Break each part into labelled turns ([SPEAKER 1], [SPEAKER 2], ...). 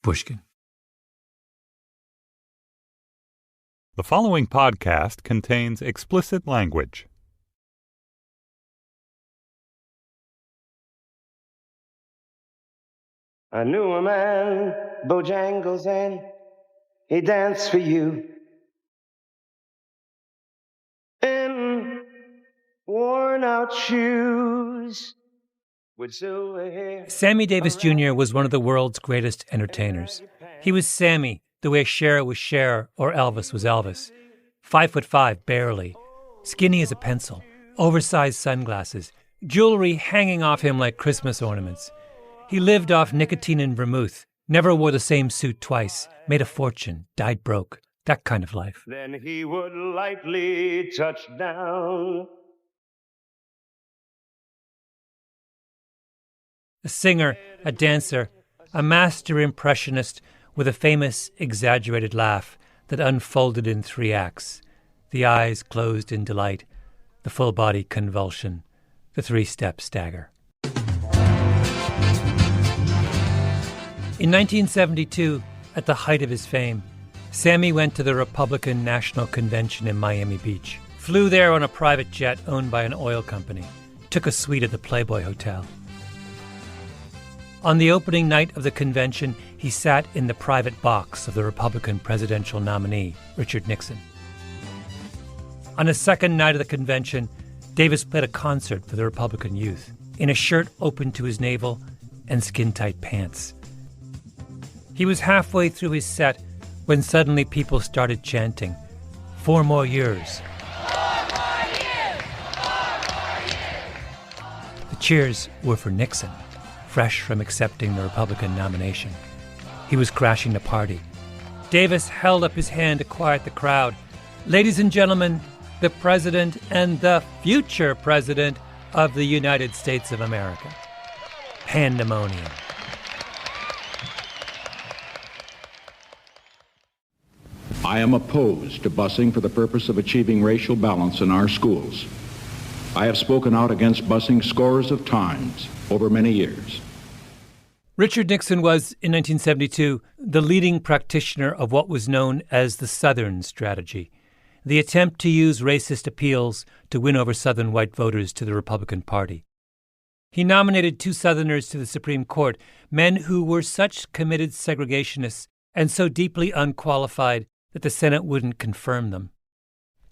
[SPEAKER 1] Pushkin.
[SPEAKER 2] The following podcast contains explicit language.
[SPEAKER 3] I knew a man, Bojangles, and he danced for you in worn-out shoes with silver hair.
[SPEAKER 1] Sammy Davis Jr. was one of the world's greatest entertainers. He was Sammy, the way Cher was Cher or Elvis was Elvis. 5'5", barely, skinny as a pencil, oversized sunglasses, jewelry hanging off him like Christmas ornaments. He lived off nicotine and vermouth, never wore the same suit twice, made a fortune, died broke, that kind of life.
[SPEAKER 3] Then he would lightly touch down.
[SPEAKER 1] A singer, a dancer, a master impressionist with a famous, exaggerated laugh that unfolded in 3 acts. The eyes closed in delight, the full body convulsion, the 3-step stagger. In 1972, at the height of his fame, Sammy went to the Republican National Convention in Miami Beach, flew there on a private jet owned by an oil company, took a suite at the Playboy Hotel. On the opening night of the convention, he sat in the private box of the Republican presidential nominee, Richard Nixon. On the second night of the convention, Davis played a concert for the Republican youth in a shirt open to his navel and skin-tight pants. He was halfway through his set when suddenly people started chanting, 4 more years.
[SPEAKER 4] 4 more years! 4 more years!
[SPEAKER 1] The cheers were for Nixon, fresh from accepting the Republican nomination. He was crashing the party. Davis held up his hand to quiet the crowd. Ladies and gentlemen, the President and the future President of the United States of America. Pandemonium.
[SPEAKER 5] I am opposed to busing for the purpose of achieving racial balance in our schools. I have spoken out against busing scores of times over many years.
[SPEAKER 1] Richard Nixon was, in 1972, the leading practitioner of what was known as the Southern strategy, the attempt to use racist appeals to win over Southern white voters to the Republican Party. He nominated 2 Southerners to the Supreme Court, men who were such committed segregationists and so deeply unqualified that the Senate wouldn't confirm them.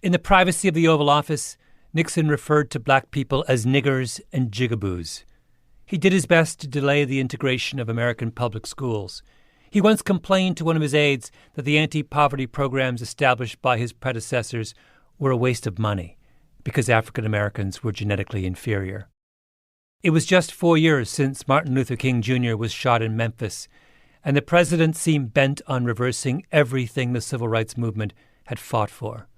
[SPEAKER 1] In the privacy of the Oval Office, Nixon referred to black people as niggers and jigaboos. He did his best to delay the integration of American public schools. He once complained to one of his aides that the anti-poverty programs established by his predecessors were a waste of money because African Americans were genetically inferior. It was just 4 years since Martin Luther King Jr. was shot in Memphis, and the president seemed bent on reversing everything the civil rights movement had fought for.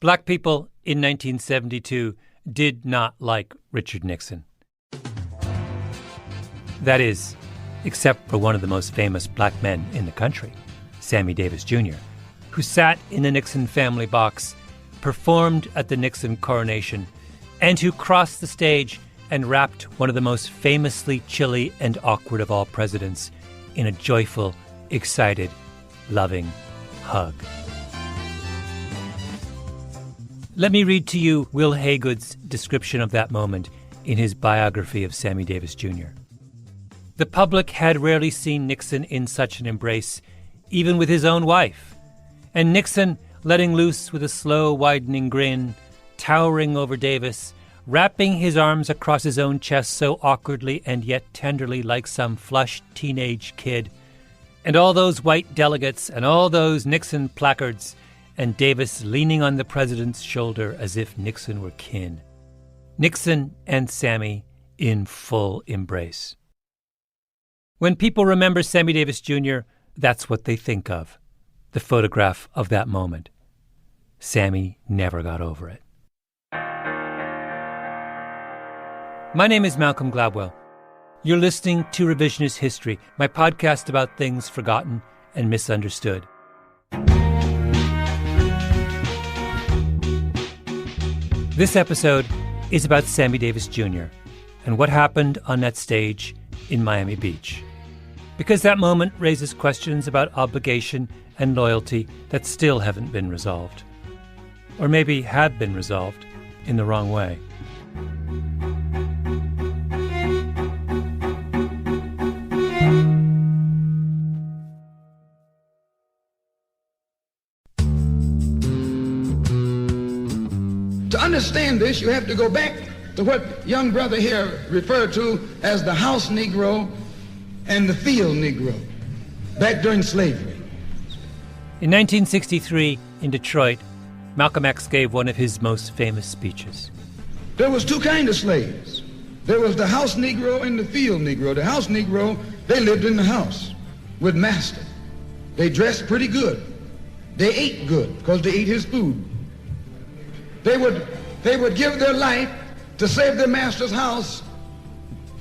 [SPEAKER 1] Black people in 1972 did not like Richard Nixon. That is, except for one of the most famous black men in the country, Sammy Davis Jr., who sat in the Nixon family box, performed at the Nixon coronation, and who crossed the stage and wrapped one of the most famously chilly and awkward of all presidents in a joyful, excited, loving hug. Let me read to you Will Haygood's description of that moment in his biography of Sammy Davis Jr. The public had rarely seen Nixon in such an embrace, even with his own wife. And Nixon, letting loose with a slow, widening grin, towering over Davis, wrapping his arms across his own chest so awkwardly and yet tenderly like some flushed teenage kid, and all those white delegates and all those Nixon placards, and Davis leaning on the president's shoulder as if Nixon were kin. Nixon and Sammy in full embrace. When people remember Sammy Davis Jr., that's what they think of, the photograph of that moment. Sammy never got over it. My name is Malcolm Gladwell. You're listening to Revisionist History, my podcast about things forgotten and misunderstood. This episode is about Sammy Davis Jr. and what happened on that stage in Miami Beach. Because that moment raises questions about obligation and loyalty that still haven't been resolved. Or maybe have been resolved in the wrong way.
[SPEAKER 6] To understand this, you have to go back to what young brother here referred to as the house Negro and the field Negro, back during slavery.
[SPEAKER 1] In 1963, in Detroit, Malcolm X gave one of his most famous speeches.
[SPEAKER 6] There was two kinds of slaves. There was the house Negro and the field Negro. The house Negro, they lived in the house with master. They dressed pretty good. They ate good because they ate his food. They would give their life to save their master's house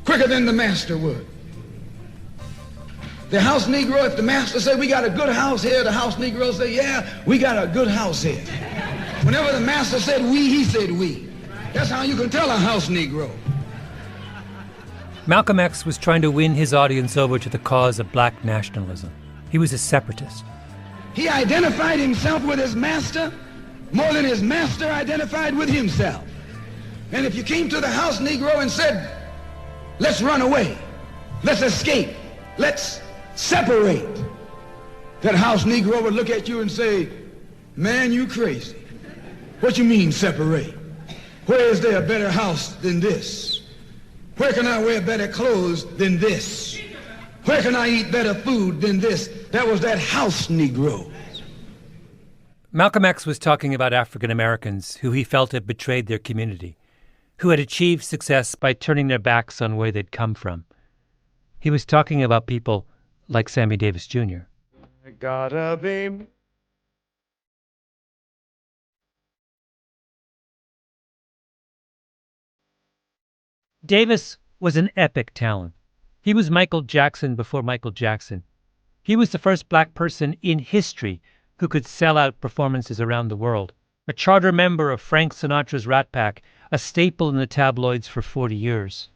[SPEAKER 6] quicker than the master would. The house Negro, if the master said, we got a good house here, the house Negro say, yeah, we got a good house here. Whenever the master said we, he said we. That's how you can tell a house Negro.
[SPEAKER 1] Malcolm X was trying to win his audience over to the cause of black nationalism. He was a separatist.
[SPEAKER 6] He identified himself with his master more than his master identified with himself. And if you came to the house Negro and said, let's run away, let's escape, let's separate, that house Negro would look at you and say, man, you crazy. What you mean separate? Where is there a better house than this? Where can I wear better clothes than this? Where can I eat better food than this? That was that house Negro.
[SPEAKER 1] Malcolm X was talking about African Americans who he felt had betrayed their community, who had achieved success by turning their backs on where they'd come from. He was talking about people like Sammy Davis Jr.
[SPEAKER 3] I gotta be.
[SPEAKER 1] Davis was an epic talent. He was Michael Jackson before Michael Jackson. He was the first black person in history who could sell out performances around the world, a charter member of Frank Sinatra's Rat Pack, a staple in the tabloids for 40 years.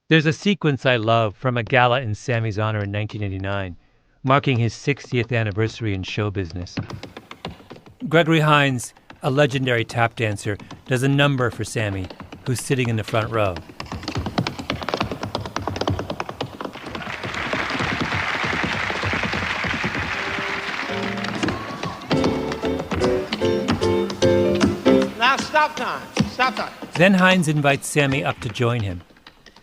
[SPEAKER 1] There's a sequence I love from a gala in Sammy's honor in 1989, marking his 60th anniversary in show business. Gregory Hines, a legendary tap dancer, does a number for Sammy, who's sitting in the front row.
[SPEAKER 7] Now stop time. Stop time.
[SPEAKER 1] Then Hines invites Sammy up to join him.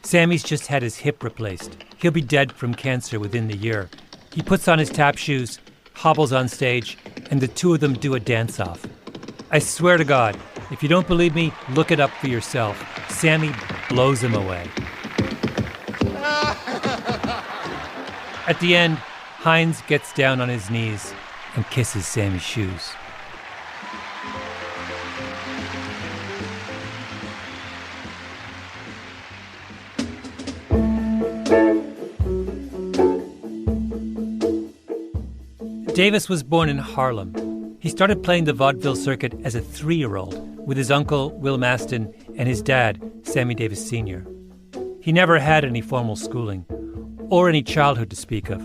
[SPEAKER 1] Sammy's just had his hip replaced. He'll be dead from cancer within the year. He puts on his tap shoes, hobbles on stage, and the two of them do a dance-off. I swear to God, if you don't believe me, look it up for yourself. Sammy blows him away. At the end, Hines gets down on his knees and kisses Sammy's shoes. Davis was born in Harlem. He started playing the vaudeville circuit as a 3-year-old with his uncle, Will Maston, and his dad, Sammy Davis Sr. He never had any formal schooling or any childhood to speak of.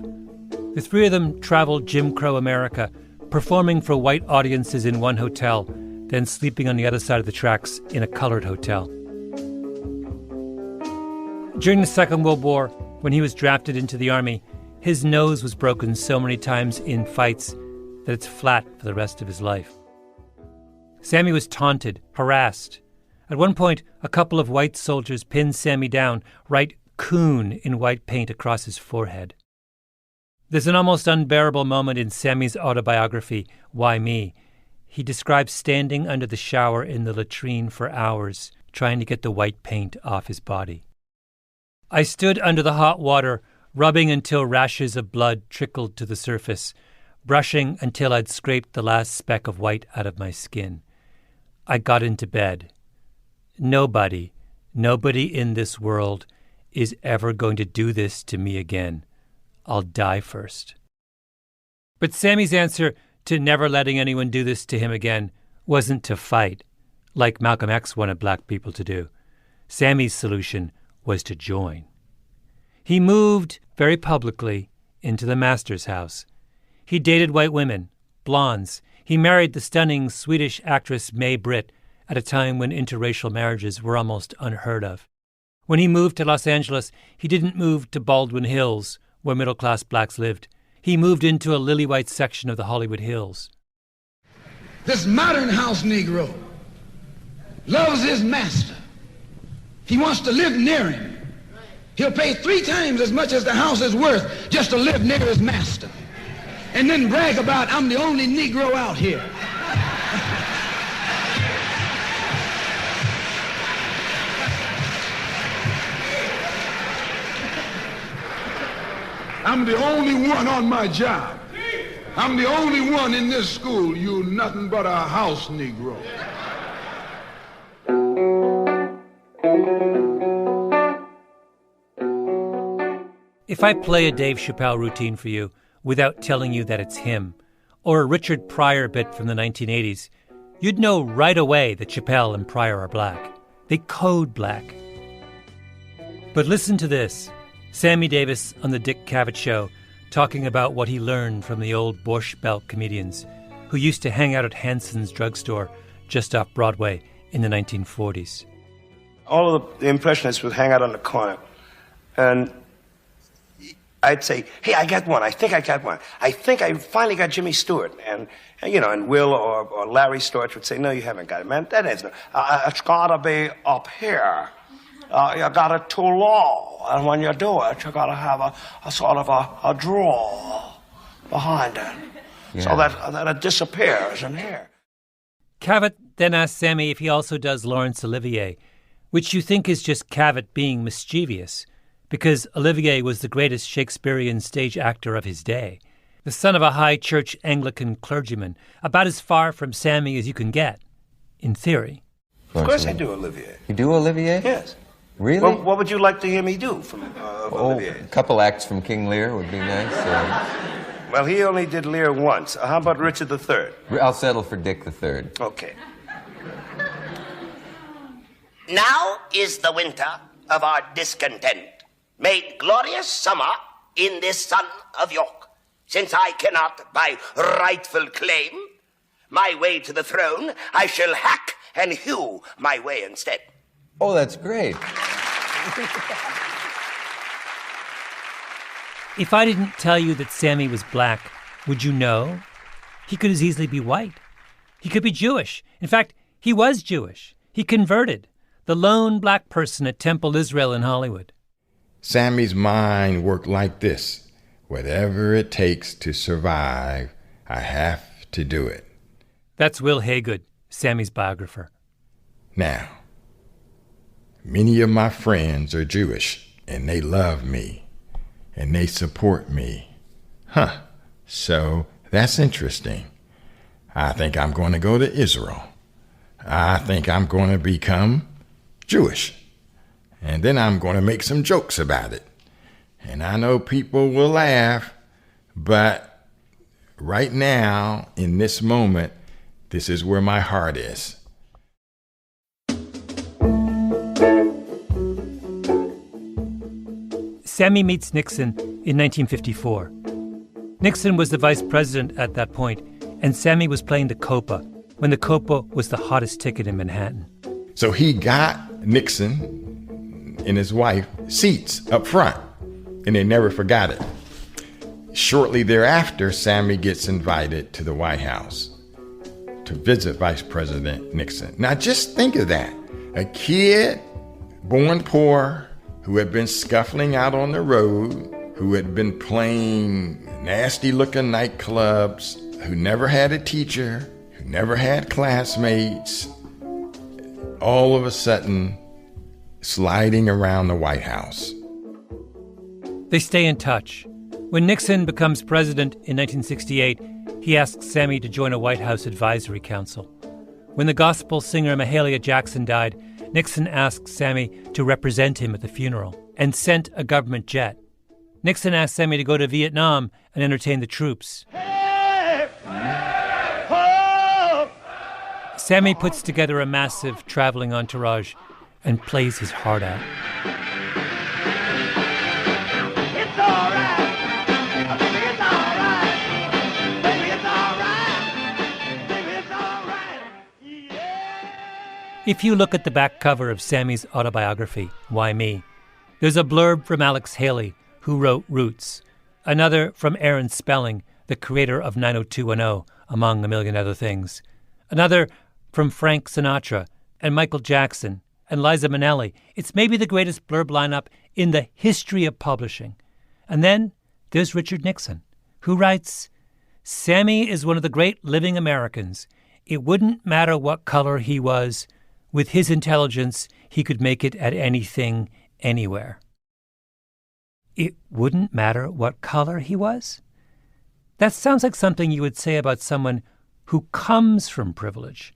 [SPEAKER 1] The three of them traveled Jim Crow America, performing for white audiences in one hotel, then sleeping on the other side of the tracks in a colored hotel. During the Second World War, when he was drafted into the Army, his nose was broken so many times in fights that it's flat for the rest of his life. Sammy was taunted, harassed. At one point, a couple of white soldiers pinned Sammy down, write "coon" in white paint across his forehead. There's an almost unbearable moment in Sammy's autobiography, Why Me? He describes standing under the shower in the latrine for hours, trying to get the white paint off his body. I stood under the hot water, rubbing until rashes of blood trickled to the surface, brushing until I'd scraped the last speck of white out of my skin. I got into bed. Nobody in this world is ever going to do this to me again. I'll die first. But Sammy's answer to never letting anyone do this to him again wasn't to fight, like Malcolm X wanted black people to do. Sammy's solution was to join. He moved very publicly into the master's house. He dated white women, blondes. He married the stunning Swedish actress May Britt at a time when interracial marriages were almost unheard of. When he moved to Los Angeles, he didn't move to Baldwin Hills, where middle-class blacks lived. He moved into a lily-white section of the Hollywood Hills.
[SPEAKER 6] This modern house Negro loves his master. He wants to live near him. He'll pay 3 times as much as the house is worth just to live near his master. And then brag about, I'm the only Negro out here.
[SPEAKER 8] I'm the only one on my job. I'm the only one in this school. You nothing but a house Negro.
[SPEAKER 1] If I play a Dave Chappelle routine for you without telling you that it's him, or a Richard Pryor bit from the 1980s, you'd know right away that Chappelle and Pryor are black. They code black. But listen to this. Sammy Davis on the Dick Cavett Show talking about what he learned from the old Borscht Belt comedians who used to hang out at Hanson's drugstore just off Broadway in the 1940s.
[SPEAKER 3] All of the Impressionists would hang out on the corner, and I'd say, hey, I got one. I think I got one. I think I finally got Jimmy Stewart. And Will or Larry Storch would say, no, you haven't got it, man. That isn't. It's got to be up here. You got it too low. And when you do it, you got to have a sort of a draw behind it. Yeah. So that it disappears in here.
[SPEAKER 1] Cavett then asked Sammy if he also does Laurence Olivier, which you think is just Cavett being mischievous, because Olivier was the greatest Shakespearean stage actor of his day, the son of a high church Anglican clergyman, about as far from Sammy as you can get, in theory.
[SPEAKER 3] Of course I do Olivier.
[SPEAKER 9] You do Olivier?
[SPEAKER 3] Yes.
[SPEAKER 9] Really?
[SPEAKER 3] Well, what would you like to hear me do from Olivier?
[SPEAKER 9] A couple acts from King Lear would be nice.
[SPEAKER 3] Well, he only did Lear once. How about Richard III?
[SPEAKER 9] I'll settle for Dick III.
[SPEAKER 3] Okay.
[SPEAKER 10] Now is the winter of our discontent, made glorious summer in this son of York, since I cannot, by rightful claim, my way to the throne, I shall hack and hew my way instead.
[SPEAKER 9] Oh, that's great.
[SPEAKER 1] If I didn't tell you that Sammy was black, would you know? He could as easily be white. He could be Jewish. In fact, he was Jewish. He converted, the lone black person at Temple Israel in Hollywood.
[SPEAKER 11] Sammy's mind worked like this. Whatever it takes to survive, I have to do it.
[SPEAKER 1] That's Will Haygood, Sammy's biographer.
[SPEAKER 11] Now, many of my friends are Jewish, and they love me, and they support me. So that's interesting. I think I'm going to go to Israel. I think I'm going to become Jewish. And then I'm going to make some jokes about it. And I know people will laugh, but right now, in this moment, this is where my heart is.
[SPEAKER 1] Sammy meets Nixon in 1954. Nixon was the vice president at that point, and Sammy was playing the Copa when the Copa was the hottest ticket in Manhattan.
[SPEAKER 11] So he got Nixon and his wife seats up front, and they never forgot it. Shortly thereafter, Sammy gets invited to the White House to visit Vice President Nixon. Now just think of that. A kid born poor who had been scuffling out on the road, who had been playing nasty-looking nightclubs, who never had a teacher, who never had classmates, all of a sudden sliding around the White House.
[SPEAKER 1] They stay in touch. When Nixon becomes president in 1968, he asks Sammy to join a White House advisory council. When the gospel singer Mahalia Jackson died, Nixon asked Sammy to represent him at the funeral and sent a government jet. Nixon asked Sammy to go to Vietnam and entertain the troops. Sammy puts together a massive traveling entourage and plays his heart out. If you look at the back cover of Sammy's autobiography, Why Me?, there's a blurb from Alex Haley, who wrote Roots, another from Aaron Spelling, the creator of 90210, among a million other things, another from Frank Sinatra and Michael Jackson and Liza Minnelli. It's maybe the greatest blurb lineup in the history of publishing. And then there's Richard Nixon, who writes, Sammy is one of the great living Americans. It wouldn't matter what color he was. With his intelligence, he could make it at anything, anywhere. It wouldn't matter what color he was? That sounds like something you would say about someone who comes from privilege,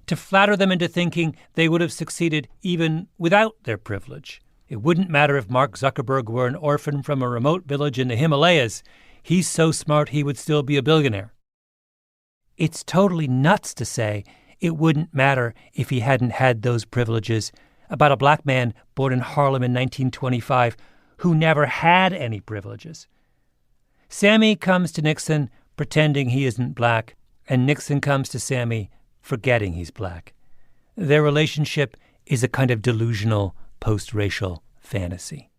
[SPEAKER 1] to flatter them into thinking they would have succeeded even without their privilege. It wouldn't matter if Mark Zuckerberg were an orphan from a remote village in the Himalayas. He's so smart he would still be a billionaire. It's totally nuts to say it wouldn't matter if he hadn't had those privileges about a black man born in Harlem in 1925 who never had any privileges. Sammy comes to Nixon pretending he isn't black, and Nixon comes to Sammy forgetting he's black. Their relationship is a kind of delusional post-racial fantasy.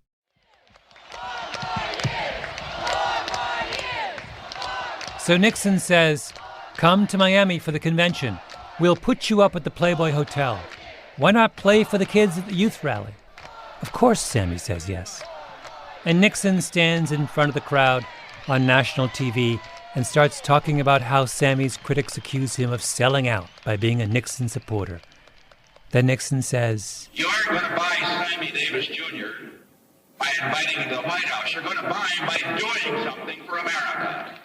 [SPEAKER 1] So Nixon says, come to Miami for the convention. We'll put you up at the Playboy Hotel. Why not play for the kids at the youth rally? Of course, Sammy says yes. And Nixon stands in front of the crowd on national TV and starts talking about how Sammy's critics accuse him of selling out by being a Nixon supporter. Then Nixon says,
[SPEAKER 12] You aren't going to buy Sammy Davis Jr. by inviting him to the White House. You're going to buy him by doing something for America.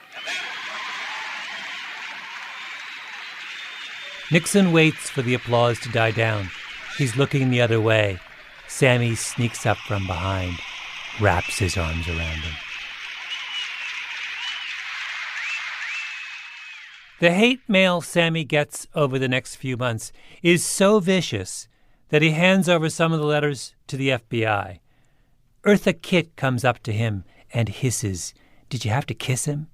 [SPEAKER 1] Nixon waits for the applause to die down. He's looking the other way. Sammy sneaks up from behind, wraps his arms around him. The hate mail Sammy gets over the next few months is so vicious that he hands over some of the letters to the FBI. Eartha Kitt comes up to him and hisses, Did you have to kiss him?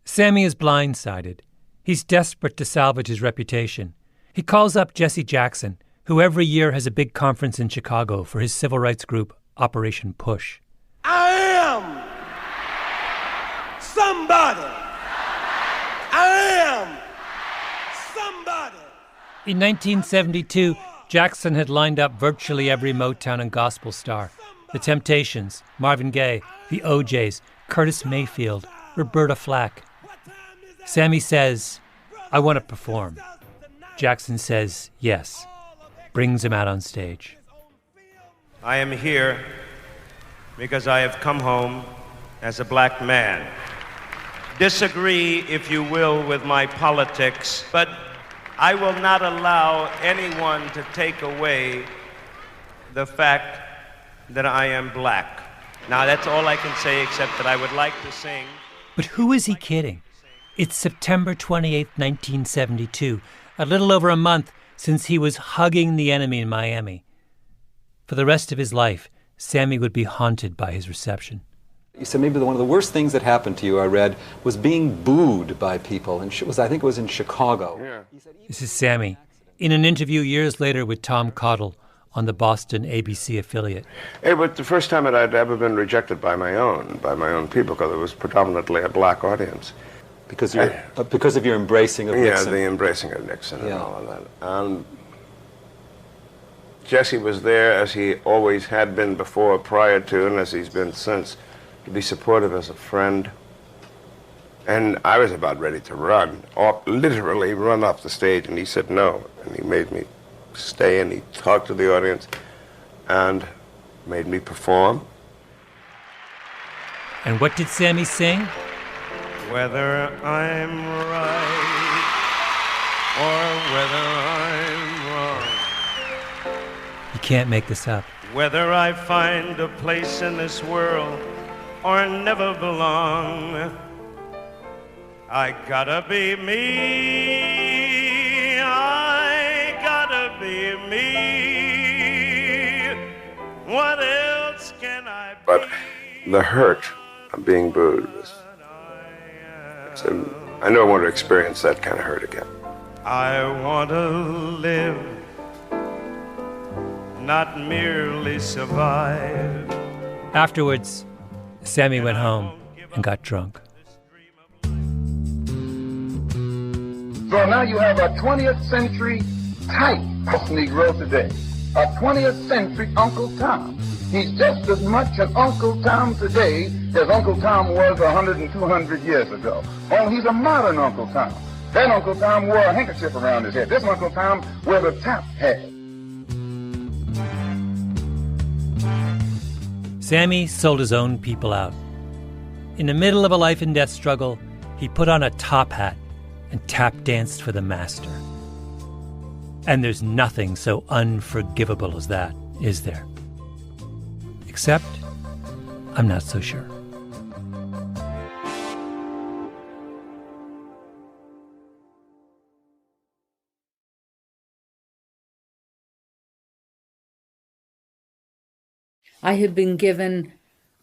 [SPEAKER 1] Sammy is blindsided. He's desperate to salvage his reputation. He calls up Jesse Jackson, who every year has a big conference in Chicago for his civil rights group, Operation Push.
[SPEAKER 7] I am somebody. I am somebody.
[SPEAKER 1] In 1972, Jackson had lined up virtually every Motown and gospel star. The Temptations, Marvin Gaye, the OJs, Curtis Mayfield, Roberta Flack. Sammy says, I want to perform. Jackson says, yes. Brings him out on stage.
[SPEAKER 3] I am here because I have come home as a black man. Disagree, if you will, with my politics, but I will not allow anyone to take away the fact that I am black. Now, that's all I can say, except that I would like to sing.
[SPEAKER 1] But who is he kidding? It's September 28, 1972, a little over a month since he was hugging the enemy in Miami. For the rest of his life, Sammy would be haunted by his reception.
[SPEAKER 13] You said maybe one of the worst things that happened to you, I read, was being booed by people. And I think it was in Chicago.
[SPEAKER 3] Yeah.
[SPEAKER 1] This is Sammy, in an interview years later with Tom Cottle on the Boston ABC affiliate.
[SPEAKER 3] It was the first time that I'd ever been rejected by my own people, because it was predominantly a black audience.
[SPEAKER 13] Because of your embracing of Nixon.
[SPEAKER 3] Yeah, the embracing of Nixon and all of that. And Jesse was there, as he always had been before, prior to, and as he's been since, to be supportive as a friend. And I was about ready to run, literally run off the stage, and he said no. And he made me stay, and he talked to the audience, and made me perform.
[SPEAKER 1] And what did Sammy sing?
[SPEAKER 3] Whether I'm right or whether I'm wrong.
[SPEAKER 1] You can't make this up.
[SPEAKER 3] Whether I find a place in this world or never belong, I gotta be me. I gotta be me. What else can I be? But the hurt of being booed was... I know I want to experience that kind of hurt again. I want to live
[SPEAKER 14] not merely survive.
[SPEAKER 1] Afterwards, Sammy went home and got drunk.
[SPEAKER 8] So now you have a 20th century type of Negro today. A 20th century Uncle Tom. He's just as much an Uncle Tom today as Uncle Tom was 100 and 200 years ago. Only he's a modern Uncle Tom. That Uncle Tom wore a handkerchief around his head. This Uncle Tom wears a top hat.
[SPEAKER 1] Sammy sold his own people out. In the middle of a life and death struggle, he put on a top hat and tap danced for the master. And there's nothing so unforgivable as that, is there? Except, I'm not so sure.
[SPEAKER 15] I had been given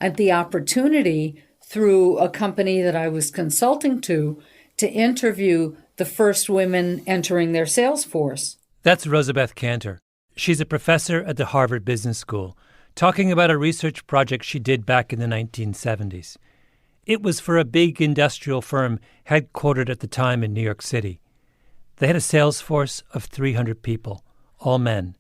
[SPEAKER 15] the opportunity through a company that I was consulting to interview the first women entering their sales force.
[SPEAKER 1] That's Rosabeth Cantor. She's a professor at the Harvard Business School, talking about a research project she did back in the 1970s. It was for a big industrial firm headquartered at the time in New York City. They had a sales force of 300 people, all men,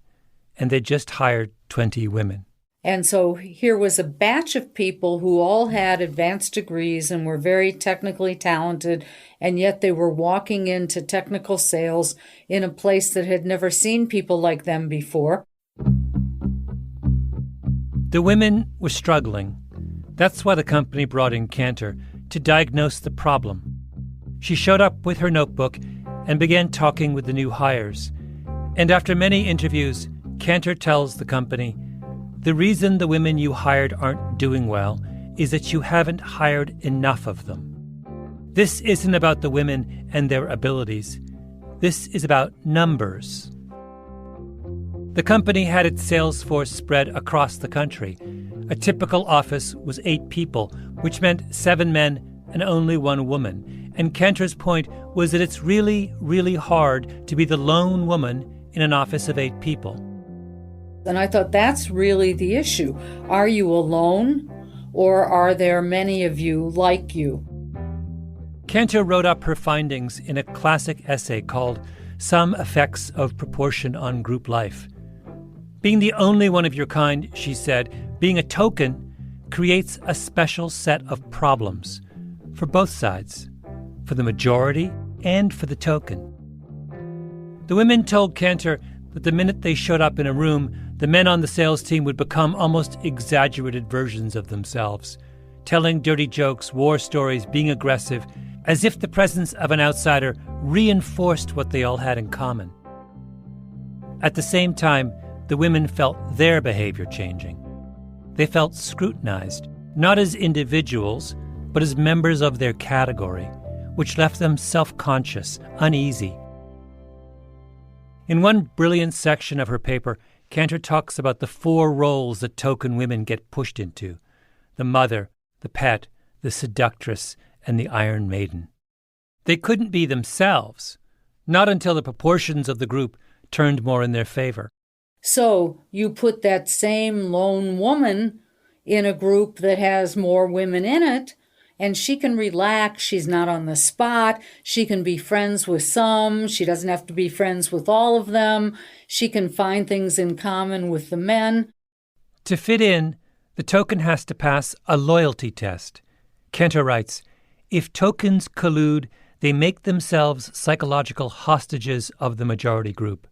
[SPEAKER 1] and they just hired 20 women.
[SPEAKER 15] And so here was a batch of people who all had advanced degrees and were very technically talented, and yet they were walking into technical sales in a place that had never seen people like them before.
[SPEAKER 1] The women were struggling. That's why the company brought in Cantor to diagnose the problem. She showed up with her notebook and began talking with the new hires. And after many interviews, Cantor tells the company, "The reason the women you hired aren't doing well is that you haven't hired enough of them. This isn't about the women and their abilities. This is about numbers." The company had its sales force spread across the country. A typical office was 8 people, which meant 7 men and only 1 woman. And Cantor's point was that it's really, really hard to be the lone woman in an office of 8 people.
[SPEAKER 15] And I thought that's really the issue. Are you alone, or are there many of you like you?
[SPEAKER 1] Cantor wrote up her findings in a classic essay called Some Effects of Proportion on Group Life. Being the only one of your kind, she said, being a token, creates a special set of problems for both sides, for the majority and for the token. The women told Cantor that the minute they showed up in a room, the men on the sales team would become almost exaggerated versions of themselves, telling dirty jokes, war stories, being aggressive, as if the presence of an outsider reinforced what they all had in common. At the same time, the women felt their behavior changing. They felt scrutinized, not as individuals, but as members of their category, which left them self-conscious, uneasy. In one brilliant section of her paper, Cantor talks about the 4 roles that token women get pushed into: the mother, the pet, the seductress, and the Iron Maiden. They couldn't be themselves, not until the proportions of the group turned more in their favor.
[SPEAKER 15] So you put that same lone woman in a group that has more women in it, and she can relax. She's not on the spot. She can be friends with some. She doesn't have to be friends with all of them. She can find things in common with the men.
[SPEAKER 1] To fit in, the token has to pass a loyalty test. Cantor writes, "If tokens collude, they make themselves psychological hostages of the majority group.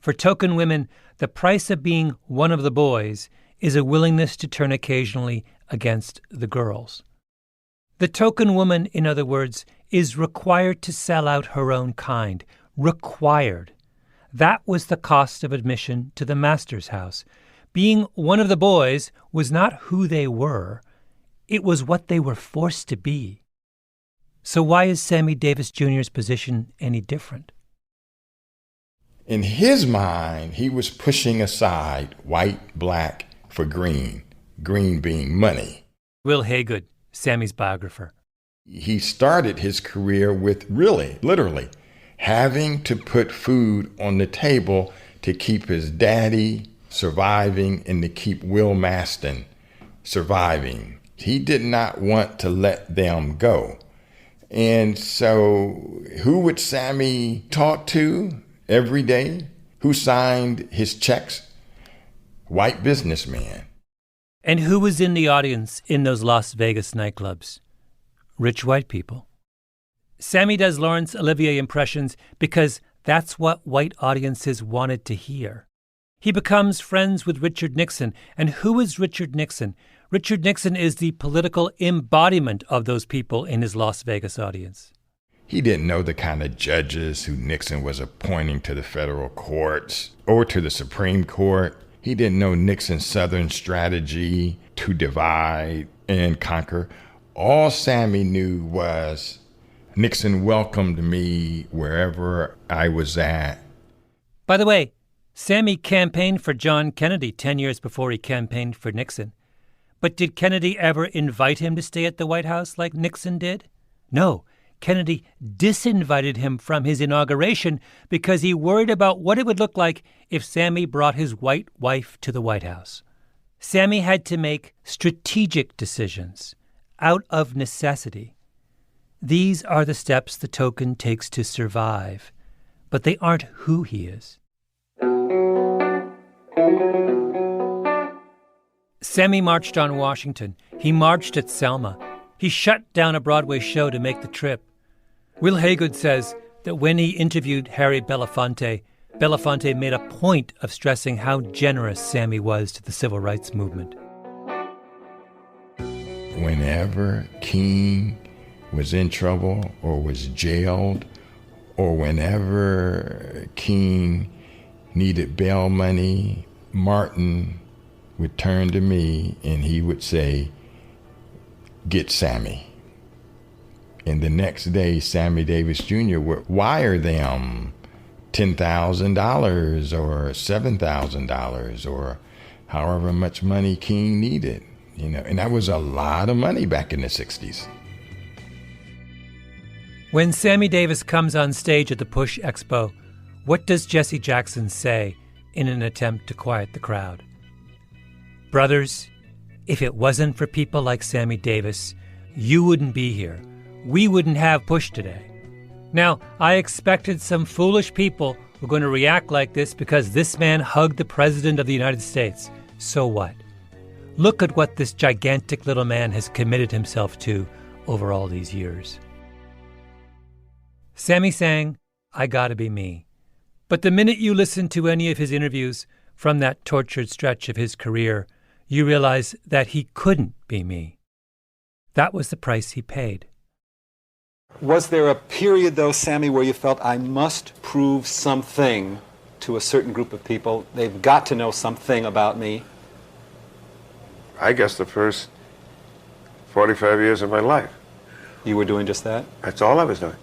[SPEAKER 1] For token women, the price of being one of the boys is a willingness to turn occasionally against the girls." The token woman, in other words, is required to sell out her own kind. Required. That was the cost of admission to the master's house. Being one of the boys was not who they were. It was what they were forced to be. So why is Sammy Davis Jr.'s position any different?
[SPEAKER 11] In his mind, he was pushing aside white, black for green, green being money.
[SPEAKER 1] Will Haygood, Sammy's biographer.
[SPEAKER 11] He started his career with literally, having to put food on the table to keep his daddy surviving and to keep Will Maston surviving. He did not want to let them go. And so who would Sammy talk to every day? Who signed his checks? White businessman.
[SPEAKER 1] And who was in the audience in those Las Vegas nightclubs? Rich white people. Sammy does Laurence Olivier impressions because that's what white audiences wanted to hear. He becomes friends with Richard Nixon. And who is Richard Nixon? Richard Nixon is the political embodiment of those people in his Las Vegas audience.
[SPEAKER 11] He didn't know the kind of judges who Nixon was appointing to the federal courts or to the Supreme Court. He didn't know Nixon's Southern strategy to divide and conquer. All Sammy knew was Nixon welcomed me wherever I was at.
[SPEAKER 1] By the way, Sammy campaigned for John Kennedy 10 years before he campaigned for Nixon. But did Kennedy ever invite him to stay at the White House like Nixon did? No. Kennedy disinvited him from his inauguration because he worried about what it would look like if Sammy brought his white wife to the White House. Sammy had to make strategic decisions out of necessity. These are the steps the token takes to survive, but they aren't who he is. Sammy marched on Washington. He marched at Selma. He shut down a Broadway show to make the trip. Will Haygood says that when he interviewed Harry Belafonte, Belafonte made a point of stressing how generous Sammy was to the civil rights movement.
[SPEAKER 11] Whenever King was in trouble or was jailed, or whenever King needed bail money, Martin would turn to me and he would say, "Get Sammy." And the next day, Sammy Davis Jr. would wire them $10,000 or $7,000 or however much money King needed, and that was a lot of money back in the 60s.
[SPEAKER 1] When Sammy Davis comes on stage at the Push Expo, what does Jesse Jackson say in an attempt to quiet the crowd? "Brothers, if it wasn't for people like Sammy Davis, you wouldn't be here. We wouldn't have Push today." Now, I expected some foolish people were going to react like this because this man hugged the President of the United States. So what? Look at what this gigantic little man has committed himself to over all these years. Sammy sang, "I Gotta Be Me." But the minute you listen to any of his interviews from that tortured stretch of his career, you realize that he couldn't be me. That was the price he paid.
[SPEAKER 13] Was there a period, though, Sammy, where you felt, I must prove something to a certain group of people? They've got to know something about me.
[SPEAKER 16] I guess the first 45 years of my life.
[SPEAKER 13] You were doing just that?
[SPEAKER 16] That's all I was doing.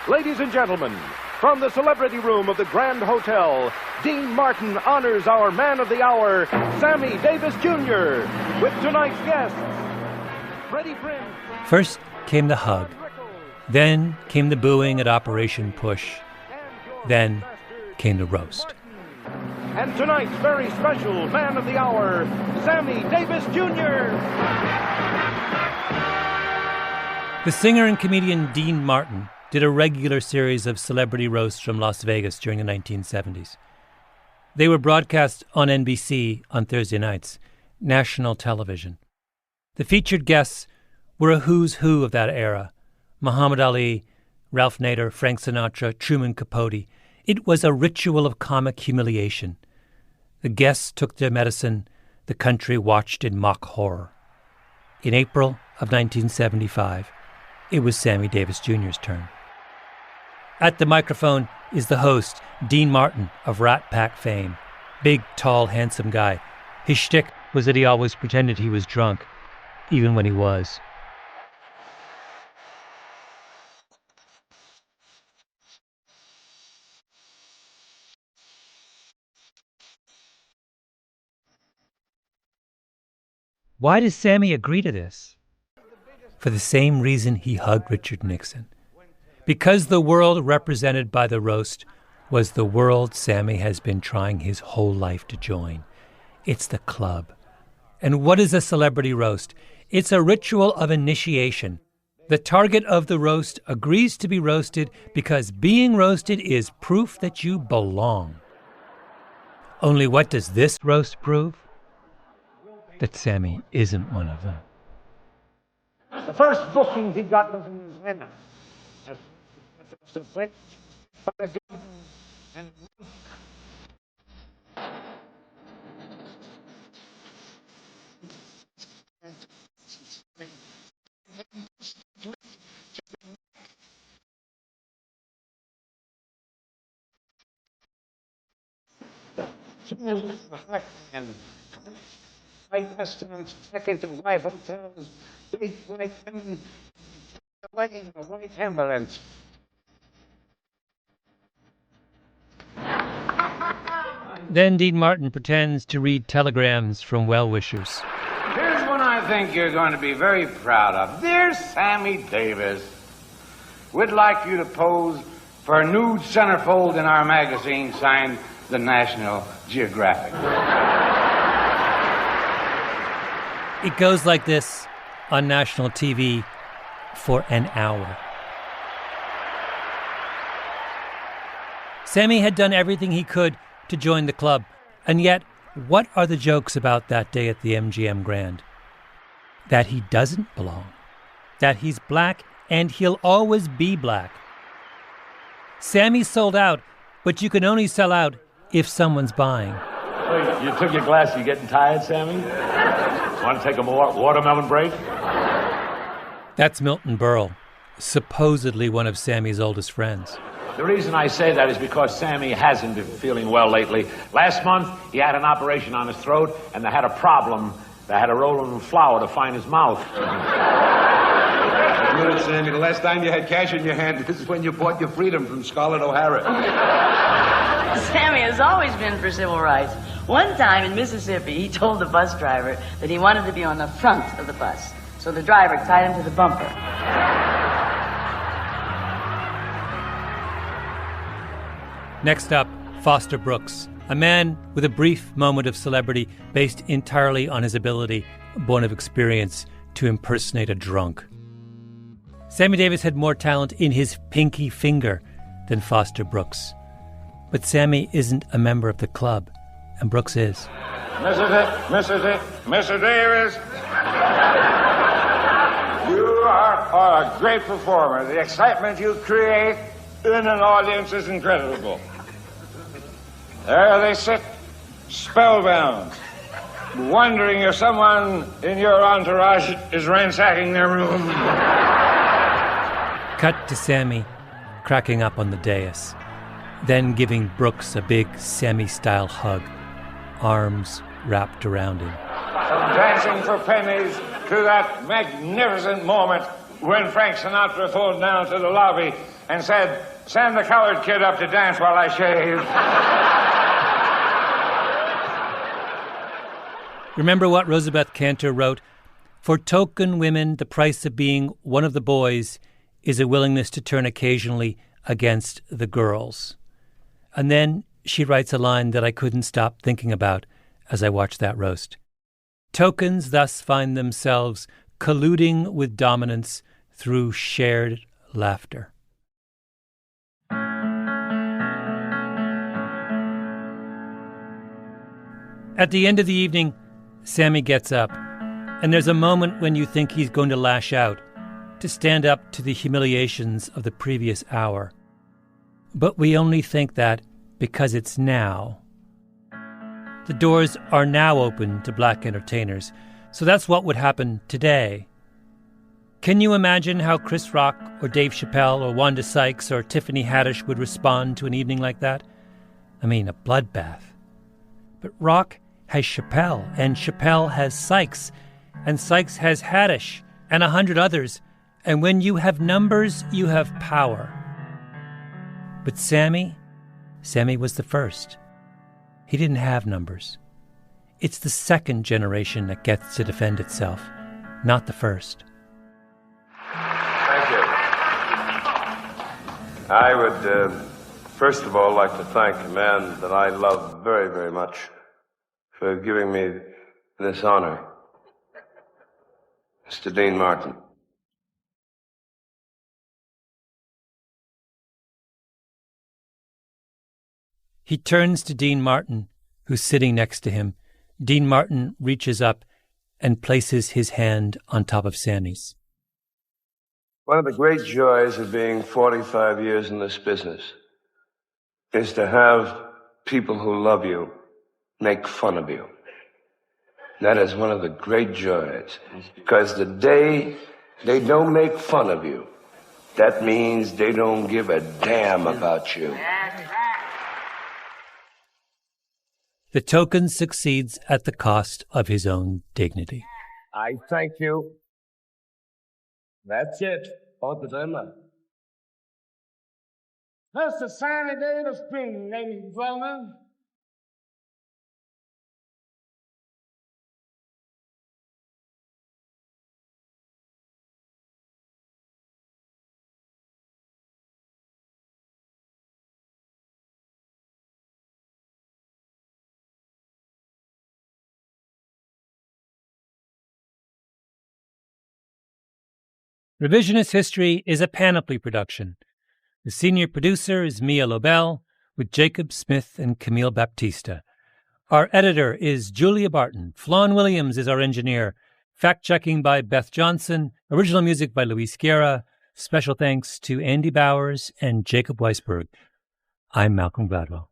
[SPEAKER 17] Ladies and gentlemen, from the celebrity room of the Grand Hotel, Dean Martin honors our man of the hour, Sammy Davis Jr., with tonight's guests, Freddie Prinze.
[SPEAKER 1] First came the hug. Then came the booing at Operation Push. Then came the roast.
[SPEAKER 17] And tonight's very special man of the hour, Sammy Davis Jr.
[SPEAKER 1] The singer and comedian Dean Martin did a regular series of celebrity roasts from Las Vegas during the 1970s. They were broadcast on NBC on Thursday nights, national television. The featured guests were a who's who of that era: Muhammad Ali, Ralph Nader, Frank Sinatra, Truman Capote. It was a ritual of comic humiliation. The guests took their medicine. The country watched in mock horror. In April of 1975, it was Sammy Davis Jr.'s turn. At the microphone is the host, Dean Martin of Rat Pack fame. Big, tall, handsome guy. His shtick was that he always pretended he was drunk, even when he was. Why does Sammy agree to this? For the same reason he hugged Richard Nixon. Because the world represented by the roast was the world Sammy has been trying his whole life to join. It's the club. And what is a celebrity roast? It's a ritual of initiation. The target of the roast agrees to be roasted because being roasted is proof that you belong. Only what does this roast prove? That Sammy isn't one of them.
[SPEAKER 7] The first booking he got was in Vienna. And I Testament, second to life hotels, big white white ambulance.
[SPEAKER 1] Then Dean Martin pretends to read telegrams from well-wishers.
[SPEAKER 18] Here's one I think you're going to be very proud of. Dear Sammy Davis, we'd like you to pose for a nude centerfold in our magazine signed the National Geographic.
[SPEAKER 1] It goes like this on national TV for an hour. Sammy had done everything he could to join the club, and yet, what are the jokes about that day at the MGM Grand? That he doesn't belong. That he's black, and he'll always be black. Sammy sold out, but you can only sell out if someone's buying.
[SPEAKER 19] Hey, you took your glass. You getting tired, Sammy? Want to take a watermelon break?
[SPEAKER 1] That's Milton Berle, supposedly one of Sammy's oldest friends.
[SPEAKER 19] The reason I say that is because Sammy hasn't been feeling well lately. Last month, he had an operation on his throat, and they had a problem. They had to roll him in flour to find his mouth.
[SPEAKER 20] Admit it, Sammy, the last time you had cash in your hand, this is when you bought your freedom from Scarlett O'Hara.
[SPEAKER 21] Sammy has always been for civil rights. One time in Mississippi, he told the bus driver that he wanted to be on the front of the bus. So the driver tied him to the bumper.
[SPEAKER 1] Next up, Foster Brooks, a man with a brief moment of celebrity based entirely on his ability, born of experience, to impersonate a drunk. Sammy Davis had more talent in his pinky finger than Foster Brooks. But Sammy isn't a member of the club, and Brooks is.
[SPEAKER 18] Mr. Davis, you are a great performer. The excitement you create in an audience is incredible. There they sit, spellbound, wondering if someone in your entourage is ransacking their room.
[SPEAKER 1] Cut to Sammy cracking up on the dais, then giving Brooks a big Sammy-style hug, arms wrapped around him.
[SPEAKER 18] From dancing for pennies to that magnificent moment when Frank Sinatra phoned down to the lobby and said, "Send the colored kid up to dance while I shave."
[SPEAKER 1] Remember what Rosabeth Cantor wrote? For token women, the price of being one of the boys is a willingness to turn occasionally against the girls. And then she writes a line that I couldn't stop thinking about as I watched that roast. Tokens thus find themselves colluding with dominance through shared laughter. At the end of the evening, Sammy gets up, and there's a moment when you think he's going to lash out, to stand up to the humiliations of the previous hour. But we only think that because it's now. The doors are now open to black entertainers, so that's what would happen today. Can you imagine how Chris Rock or Dave Chappelle or Wanda Sykes or Tiffany Haddish would respond to an evening like that? I mean, a bloodbath. But Rock has Chappelle, and Chappelle has Sykes, and Sykes has Haddish, and 100 others. And when you have numbers, you have power. But Sammy was the first. He didn't have numbers. It's the second generation that gets to defend itself, not the first.
[SPEAKER 18] Thank you. I would
[SPEAKER 16] First of all, I'd like to thank a man that I love very, very much for giving me this honor, Mr. Dean Martin.
[SPEAKER 1] He turns to Dean Martin, who's sitting next to him. Dean Martin reaches up and places his hand on top of Sammy's.
[SPEAKER 16] One of the great joys of being 45 years in this business is to have people who love you make fun of you. That is one of the great joys, because the day they don't make fun of you, that means they don't give a damn about you.
[SPEAKER 1] The token succeeds at the cost of his own dignity.
[SPEAKER 18] I thank you. That's it. Both of them. Mr. Sammy Davis Jr., ladies and gentlemen.
[SPEAKER 1] Revisionist History is a Panoply production. The senior producer is Mia Lobel, with Jacob Smith and Camille Baptista. Our editor is Julia Barton. Flawn Williams is our engineer. Fact-checking by Beth Johnson. Original music by Luis Guerra. Special thanks to Andy Bowers and Jacob Weisberg. I'm Malcolm Gladwell.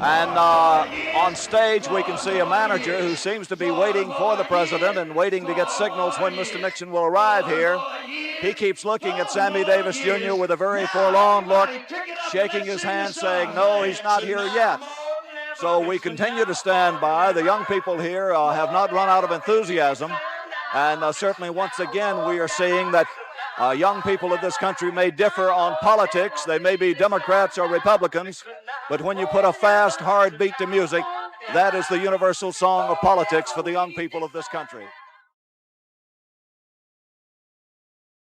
[SPEAKER 2] And on stage, we can see a manager who seems to be waiting for the president and waiting to get signals when Mr. Nixon will arrive here. He keeps looking at Sammy Davis Jr. with a very forlorn look, shaking his hand, saying, no, he's not here yet. So we continue to stand by. The young people here have not run out of enthusiasm. And certainly, once again, we are seeing that young people of this country may differ on politics. They may be Democrats or Republicans. But when you put a fast, hard beat to music, that is the universal song of politics for the young people of this country.